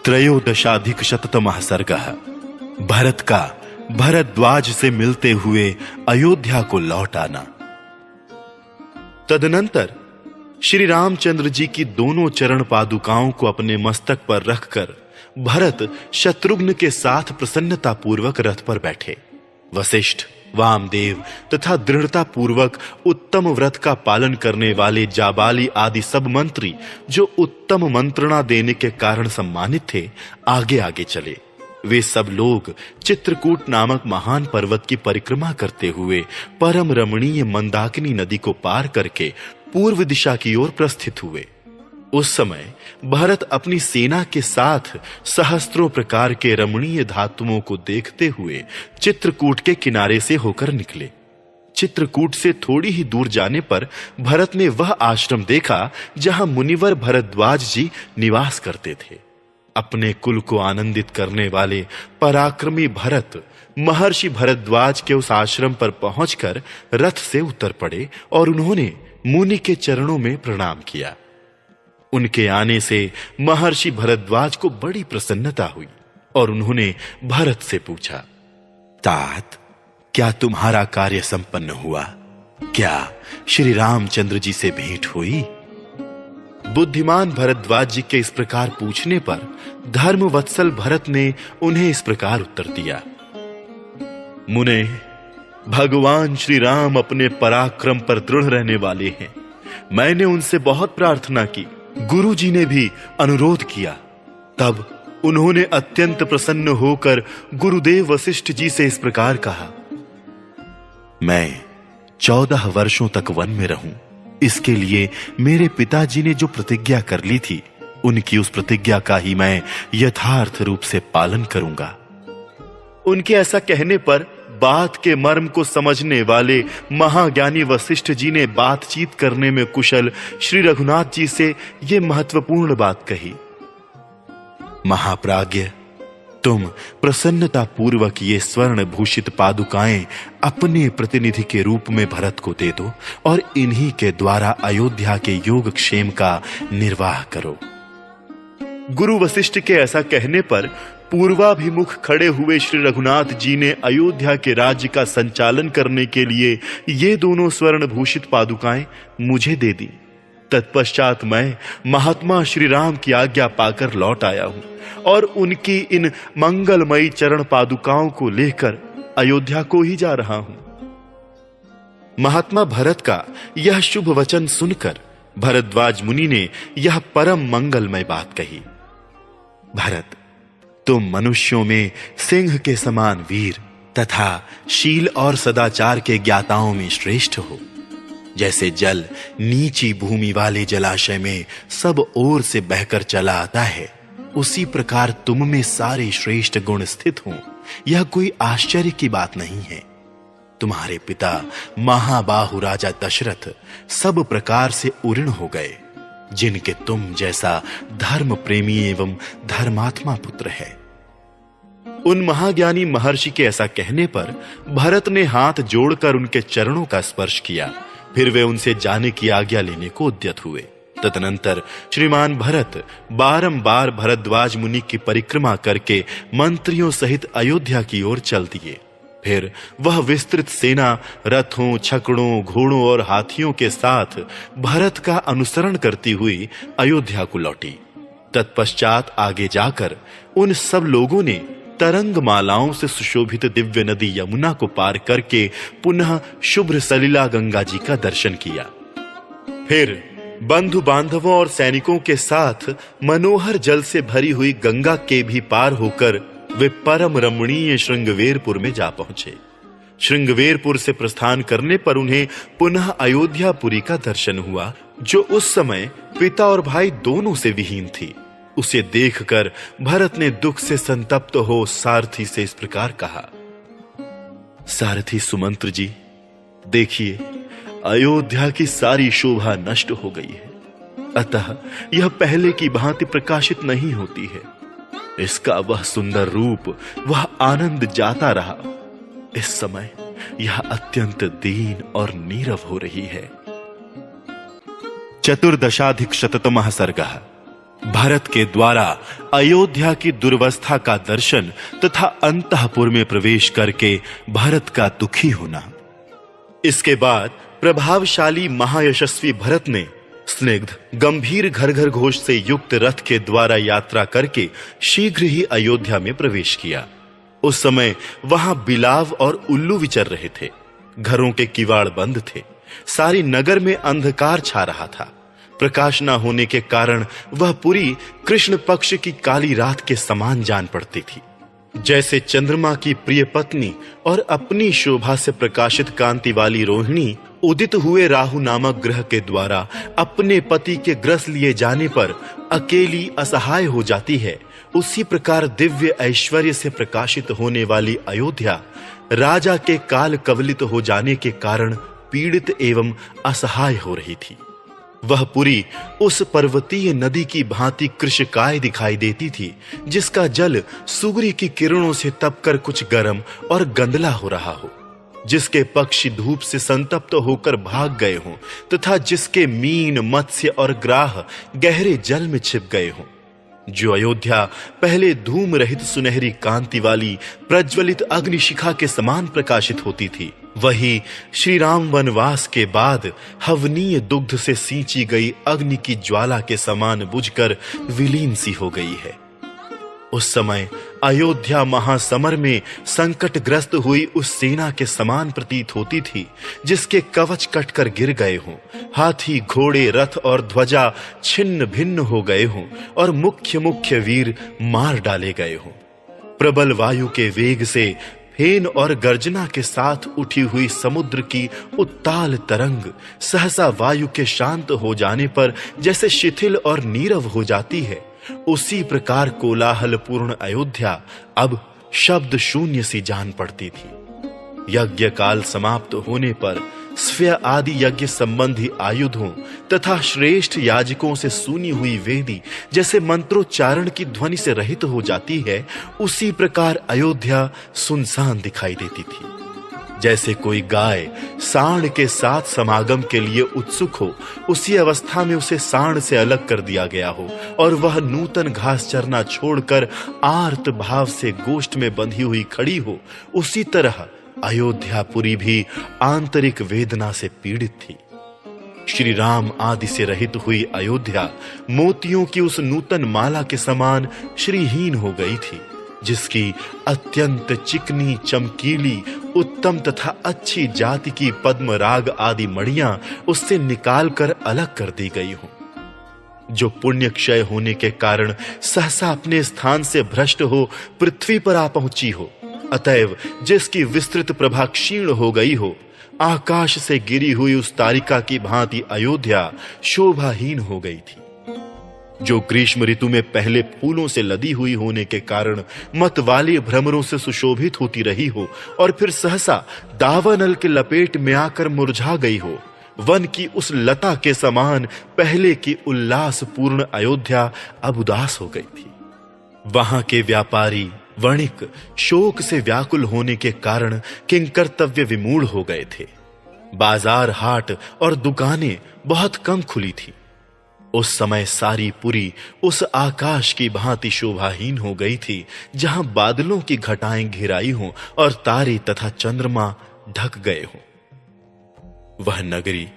त्रयोदशाधिक शततमः सर्गः। भरत का भरद्वाज से मिलते हुए अयोध्या को लौट आना। तदनंतर श्री रामचंद्र जी की दोनों चरण पादुकाओं को अपने मस्तक पर रखकर भरत शत्रुघ्न के साथ प्रसन्नता पूर्वक रथ पर बैठे। वशिष्ठ, वामदेव तथा दृढ़ता पूर्वक उत्तम व्रत का पालन करने वाले जाबाली आदि सब मंत्री जो उत्तम मंत्रणा देने के कारण सम्मानित थे, आगे आगे चले। वे सब लोग चित्रकूट नामक महान पर्वत की परिक्रमा करते हुए परम रमणीय मंदाकिनी नदी को पार करके पूर्व दिशा की ओर प्रस्थित हुए। उस समय भरत अपनी सेना के साथ सहस्त्रों प्रकार के रमणीय धातुओं को देखते हुए चित्रकूट के किनारे से होकर निकले। चित्रकूट से थोड़ी ही दूर जाने पर भरत ने वह आश्रम देखा जहां मुनिवर भरद्वाज जी निवास करते थे। अपने कुल को आनंदित करने वाले पराक्रमी भरत महर्षि भरद्वाज के उस आश्रम पर पहुंचकर रथ से उतर पड़े और उन्होंने मुनि के चरणों में प्रणाम किया। उनके आने से महर्षि भरद्वाज को बड़ी प्रसन्नता हुई और उन्होंने भरत से पूछा, तात, क्या तुम्हारा कार्य संपन्न हुआ? क्या श्री रामचंद्र जी से भेंट हुई? बुद्धिमान भरद्वाज जी के इस प्रकार पूछने पर धर्मवत्सल भरत ने उन्हें इस प्रकार उत्तर दिया, मुने, भगवान श्री राम अपने पराक्रम पर दृढ़ रहने वाले हैं। मैंने उनसे बहुत प्रार्थना की, गुरु जी ने भी अनुरोध किया। तब उन्होंने अत्यंत प्रसन्न होकर गुरुदेव वशिष्ठ जी से इस प्रकार कहा, मैं 14 वर्षों तक वन में रहूं, इसके लिए मेरे पिताजी ने जो प्रतिज्ञा कर ली थी, उनकी उस प्रतिज्ञा का ही मैं यथार्थ रूप से पालन करूंगा। उनके ऐसा कहने पर बात के मर्म को समझने वाले महाज्ञानी वशिष्ठ जी ने बातचीत करने में कुशल श्री रघुनाथ जी से यह महत्वपूर्ण बात कही, महाप्राज्ञ, तुम प्रसन्नता पूर्वक ये स्वर्ण भूषित पादुकाएं अपने प्रतिनिधि के रूप में भरत को दे दो और इन्हीं के द्वारा अयोध्या के योगक्षेम का निर्वाह करो। गुरु वशिष्ठ के ऐसा कहने पर पूर्वाभिमुख खड़े हुए श्री रघुनाथ जी ने अयोध्या के राज्य का संचालन करने के लिए ये दोनों स्वर्ण भूषित पादुकाएं मुझे दे दी। तत्पश्चात मैं महात्मा श्री राम की आज्ञा पाकर लौट आया हूं और उनकी इन मंगलमयी चरण पादुकाओं को लेकर अयोध्या को ही जा रहा हूं। महात्मा भरत का यह शुभ वचन सुनकर भरद्वाज मुनि ने यह परम मंगलमय बात कही, भरत, तुम मनुष्यों में सिंह के समान वीर तथा शील और सदाचार के ज्ञाताओं में श्रेष्ठ हो। जैसे जल नीची भूमि वाले जलाशय में सब ओर से बहकर चला आता है, उसी प्रकार तुम में सारे श्रेष्ठ गुण स्थित हों, यह कोई आश्चर्य की बात नहीं है। तुम्हारे पिता महाबाहु राजा दशरथ सब प्रकार से उऋण हो गए, जिनके तुम जैसा धर्म प्रेमी एवं धर्मात्मा पुत्र है। उन महाज्ञानी महर्षि के ऐसा कहने पर भरत ने हाथ जोड़कर उनके चरणों का स्पर्श किया। फिर वे उनसे जाने की आज्ञा लेने को उद्यत हुए। तदनंतर श्रीमान भरत बारंबार भरद्वाज मुनि की परिक्रमा करके मंत्रियों सहित अयोध्या की ओर चल दिए। फिर वह विस्तृत सेना रथों, छकड़ों, घोड़ों और हाथियों के साथ भरत का अनुसरण करती हुई अयोध्या को लौटी। तत्पश्चात आगे जाकर उन सब लोगों ने तरंग मालाओं से सुशोभित दिव्य नदी यमुना को पार करके पुनः शुभ्र सलिला गंगा जी का दर्शन किया। फिर बंधु बांधवों और सैनिकों के साथ मनोहर जल से भरी हुई गंगा के भी पार होकर वे परम रमणीय श्रृंगवेरपुर में जा पहुंचे। श्रृंगवेरपुर से प्रस्थान करने पर उन्हें पुनः अयोध्यापुरी का दर्शन हुआ, जो उस समय पिता और भाई दोनों से विहीन थी। उसे देखकर भरत ने दुख से संतप्त हो सारथी से इस प्रकार कहा, सारथी सुमंत्र जी, देखिए, अयोध्या की सारी शोभा नष्ट हो गई है, अतः यह पहले की भांति प्रकाशित नहीं होती है। इसका वह सुंदर रूप, वह आनंद जाता रहा। इस समय यह अत्यंत दीन और नीरव हो रही है। चतुर्दशाधिक शततमः सर्गः। भरत के द्वारा अयोध्या की दुर्वस्था का दर्शन तथा अंतःपुर में प्रवेश करके भरत का दुखी होना। इसके बाद प्रभावशाली महायशस्वी भरत ने स्निग्ध गंभीर घर घर घोष से युक्त रथ के द्वारा यात्रा करके शीघ्र ही अयोध्या में प्रवेश किया। उस समय वहां बिलाव और उल्लू विचर रहे थे। घरों के किवाड़ बंद थे। सारी नगर में अंधकार छा रहा था। प्रकाश न होने के कारण वह पुरी कृष्ण पक्ष की काली रात के समान जान पड़ती थी। जैसे चंद्रमा की प्रिय पत्नी और अपनी शोभा से प्रकाशित कांति वाली रोहिणी उदित हुए राहु नामक ग्रह के द्वारा अपने पति के ग्रस लिए जाने पर अकेली असहाय हो जाती है, उसी प्रकार दिव्य ऐश्वर्य से प्रकाशित होने वाली अयोध्या राजा के काल कवलित हो जाने के कारण पीड़ित एवं असहाय हो रही थी। वह पुरी उस पर्वतीय नदी की भांति कृशकाय दिखाई देती थी, जिसका जल सूर्य की किरणों से तपकर कुछ गर्म और गंदला हो रहा हो, जिसके पक्षी धूप से संतप्त होकर भाग गए हों तथा जिसके मीन मत्स्य और ग्राह गहरे जल में छिप गए हों। जो अयोध्या पहले धूम रहित सुनहरी कांति वाली प्रज्वलित अग्निशिखा के समान प्रकाशित होती थी, वही श्री राम वनवास के बाद हवनीय दुग्ध से सींची गई अग्नि की ज्वाला के समान बुझकर विलीन सी हो गई है। उस समय अयोध्या महासमर में संकटग्रस्त हुई उस सेना के समान प्रतीत होती थी, जिसके कवच कटकर गिर गए हों, हाथी घोड़े रथ और ध्वजा छिन्न भिन्न हो गए हों और मुख्य मुख्य वीर मार डाले गए हों। प्रबल वायु के वेग से फेन और गर्जना के साथ उठी हुई समुद्र की उत्ताल तरंग सहसा वायु के शांत हो जाने पर जैसे शिथिल और नीरव हो जाती है, उसी प्रकार कोलाहल पूर्ण अयोध्या अब शब्द शून्य सी जान पड़ती थी। यज्ञ काल समाप्त होने पर स्फय आदि यज्ञ संबंधी आयुधों तथा श्रेष्ठ याजकों से सुनी हुई वेदी जैसे मंत्रोच्चारण की ध्वनि से रहित हो जाती है, उसी प्रकार अयोध्या सुनसान दिखाई देती थी। जैसे कोई गाय सांड के साथ समागम के लिए उत्सुक हो, उसी अवस्था में उसे सांड से अलग कर दिया गया हो और वह नूतन घास चरना छोड़कर आर्त भाव से गोष्ठ में बंधी हुई खड़ी हो, उसी तरह अयोध्यापुरी भी आंतरिक वेदना से पीड़ित थी। श्री राम आदि से रहित हुई अयोध्या मोतियों की उस नूतन माला के समान श्रीहीन हो गई थी, जिसकी अत्यंत चिकनी चमकीली उत्तम तथा अच्छी जाति की पद्म राग आदि मणियां उससे निकालकर अलग कर दी गई हों। जो पुण्य क्षय होने के कारण सहसा अपने स्थान से भ्रष्ट हो पृथ्वी पर आ पहुंची हो, अतएव जिसकी विस्तृत प्रभा क्षीण हो गई हो, आकाश से गिरी हुई उस तारिका की भांति अयोध्या शोभाहीन हो गई थी। जो ग्रीष्म ऋतु में पहले फूलों से लदी हुई होने के कारण मत वाले भ्रमरों से सुशोभित होती रही हो और फिर सहसा दावानल के लपेट में आकर मुरझा गई हो, वन की उस लता के समान पहले की उल्लास पूर्ण अयोध्या अब उदास हो गई थी। वहां के व्यापारी वणिक शोक से व्याकुल होने के कारण किंकर्तव्य विमूढ़ हो गए थे। बाजार हाट और दुकानें बहुत कम खुली थी। उस समय सारी पुरी उस आकाश की भांति शोभाहीन हो गई थी, जहां बादलों की घटाएं घिराई हों और तारे तथा चंद्रमा ढक गए हों। वह नगरी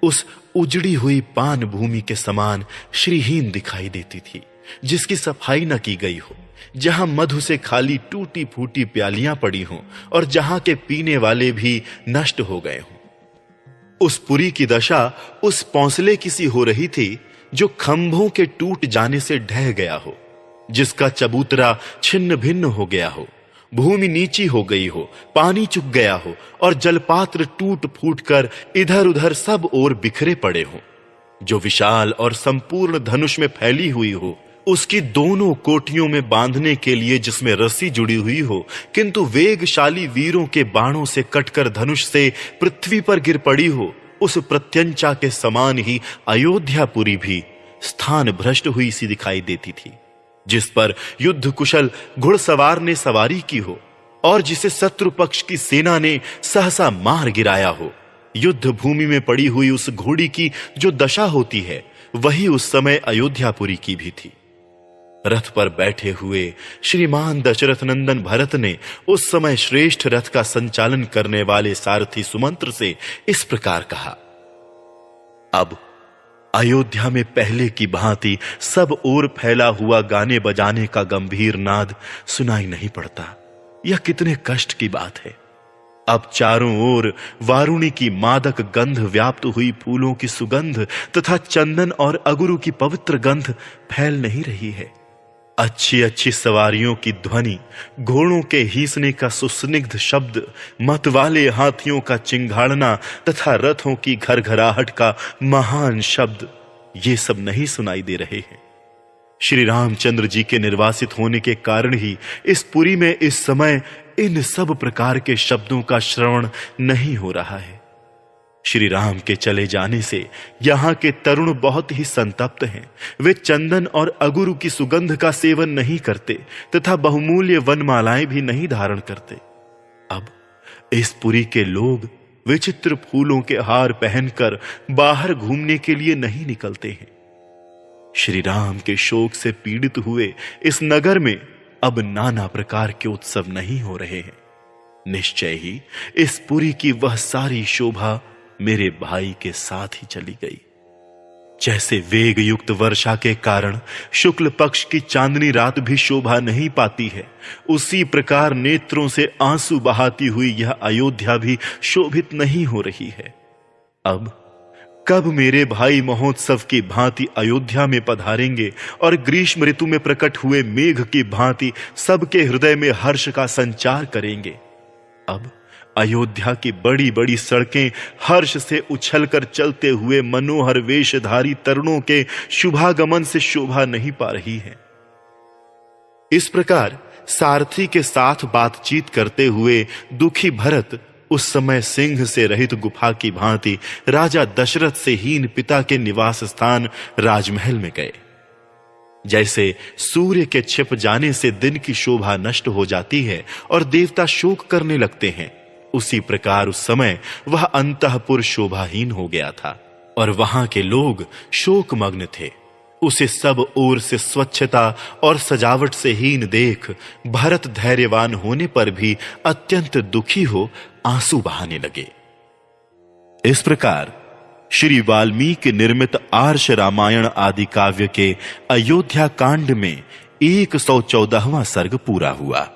उस उजड़ी हुई पान भूमि के समान श्रीहीन दिखाई देती थी, जिसकी सफाई न की गई हो, जहां मधु से खाली टूटी फूटी प्यालियां पड़ी हों और जहां के पीने वाले भी नष्ट हो गए हों। उस पुरी की दशा उस पौंसले की सी हो रही थी जो खंभों के टूट जाने से ढह गया हो, जिसका चबूतरा छिन्न भिन्न हो गया हो, भूमि नीची हो गई हो, पानी चुक गया हो और जलपात्र टूट फूट कर इधर उधर सब ओर बिखरे पड़े हो। जो विशाल और संपूर्ण धनुष में फैली हुई हो, उसकी दोनों कोटियों में बांधने के लिए जिसमें रस्सी जुड़ी हुई हो, किंतु वेगशाली वीरों के बाणों से कटकर धनुष से पृथ्वी पर गिर पड़ी हो, उस प्रत्यंचा के समान ही अयोध्यापुरी भी स्थान भ्रष्ट हुई सी दिखाई देती थी, जिस पर युद्ध कुशल घुड़सवार ने सवारी की हो और जिसे शत्रु पक्ष की सेना ने सहसा मार गिराया हो। युद्ध भूमि में पड़ी हुई उस घोड़ी की जो दशा होती है, वही उस समय अयोध्यापुरी की भी थी। रथ पर बैठे हुए श्रीमान दशरथ नंदन भरत ने उस समय श्रेष्ठ रथ का संचालन करने वाले सारथी सुमंत्र से इस प्रकार कहा, अब अयोध्या में पहले की भांति सब ओर फैला हुआ गाने बजाने का गंभीर नाद सुनाई नहीं पड़ता। यह कितने कष्ट की बात है। अब चारों ओर वारुणी की मादक गंध व्याप्त हुई फूलों की सुगंध तथा चंदन और अगुरु की पवित्र गंध फैल नहीं रही है। अच्छी अच्छी सवारियों की ध्वनि, घोड़ों के हींसने का सुस्निग्ध शब्द, मतवाले हाथियों का चिंघाड़ना तथा रथों की घरघराहट का महान शब्द, ये सब नहीं सुनाई दे रहे हैं। श्री रामचंद्र जी के निर्वासित होने के कारण ही इस पुरी में इस समय इन सब प्रकार के शब्दों का श्रवण नहीं हो रहा है। श्री राम के चले जाने से यहां के तरुण बहुत ही संतप्त हैं। वे चंदन और अगुरु की सुगंध का सेवन नहीं करते तथा बहुमूल्य वनमालाएं भी नहीं धारण करते। अब इस पुरी के लोग विचित्र फूलों के हार पहनकर बाहर घूमने के लिए नहीं निकलते हैं। श्री राम के शोक से पीड़ित हुए इस नगर में अब नाना प्रकार के उत्सव नहीं हो रहे हैं। निश्चय ही इस पुरी की वह सारी शोभा मेरे भाई के साथ ही चली गई। जैसे वेग युक्त वर्षा के कारण शुक्ल पक्ष की चांदनी रात भी शोभा नहीं पाती है, उसी प्रकार नेत्रों से आंसू बहाती हुई यह अयोध्या भी शोभित नहीं हो रही है। अब कब मेरे भाई महोत्सव की भांति अयोध्या में पधारेंगे और ग्रीष्म ऋतु में प्रकट हुए मेघ की भांति सबके हृदय में हर्ष का संचार करेंगे। अब अयोध्या की बड़ी बड़ी सड़कें हर्ष से उछलकर चलते हुए मनोहर वेशधारी तरुणों के शुभागमन से शोभा नहीं पा रही है। इस प्रकार सारथी के साथ बातचीत करते हुए दुखी भरत उस समय सिंह से रहित गुफा की भांति राजा दशरथ से हीन पिता के निवास स्थान राजमहल में गए। जैसे सूर्य के छिप जाने से दिन की शोभा नष्ट हो जाती है और देवता शोक करने लगते हैं, उसी प्रकार उस समय वह अंतःपुर शोभाहीन हो गया था और वहां के लोग शोकमग्न थे। उसे सब ओर से स्वच्छता और सजावट से हीन देख भरत धैर्यवान होने पर भी अत्यंत दुखी हो आंसू बहाने लगे। इस प्रकार श्री वाल्मीकि निर्मित आर्ष रामायण आदि काव्य के अयोध्या कांड में 114वां सर्ग पूरा हुआ।